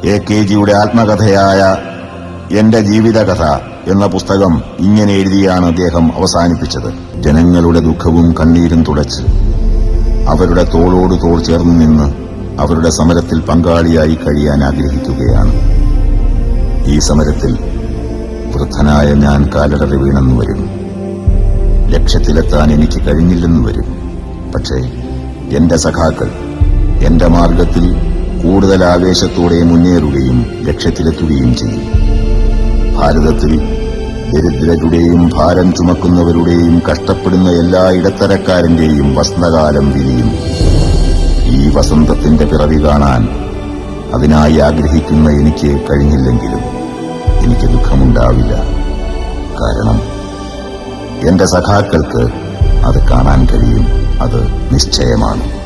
AKGയുടെ ആത്മകഥയായ എന്റെ ജീവിതകഥ എന്ന പുസ്തകം ഇങ്ങനെ എഴുതിയാണ് അദ്ദേഹം അവസാനിപ്പിച്ചത്. ജനങ്ങളുടെ ദുഃഖവും കണ്ണീരും തുടച്ച് അവരുടെ തോളോട് തോൾ ചേർന്ന് നിന്ന് അവരുടെ സമരത്തിൽ പങ്കാളിയായി കഴിയാൻ ആഗ്രഹിക്കുകയാണ്. ഈ സമരത്തിൽ വൃദ്ധനായ ഞാൻ കാലിടറി വീണെന്നു വരും. ലക്ഷ്യത്തിലെത്താൻ എനിക്ക് കഴിഞ്ഞില്ലെന്നു വരും. പക്ഷേ എന്റെ സഖാക്കൾ എന്റെ മാർഗത്തിൽ കൂടുതൽ ആവേശത്തോടെ മുന്നേറുകയും ലക്ഷ്യത്തിലെത്തുകയും ചെയ്യും. ഭാരതത്തിൽ ദരിദ്രരുടെയും ഭാരം ചുമക്കുന്നവരുടെയും കഷ്ടപ്പെടുന്ന എല്ലാ ഇടത്തരക്കാരന്റെയും വസന്തകാലം വിരിയും. ഈ വസന്തത്തിന്റെ പിറവി കാണാൻ അതിനായി ആഗ്രഹിക്കുന്ന എനിക്ക് കഴിഞ്ഞില്ലെങ്കിലും എനിക്ക് ദുഃഖമുണ്ടാവില്ല. കാരണം എന്റെ സഖാക്കൾക്ക് അത് കാണാൻ കഴിയും. അത് നിശ്ചയമാണ്.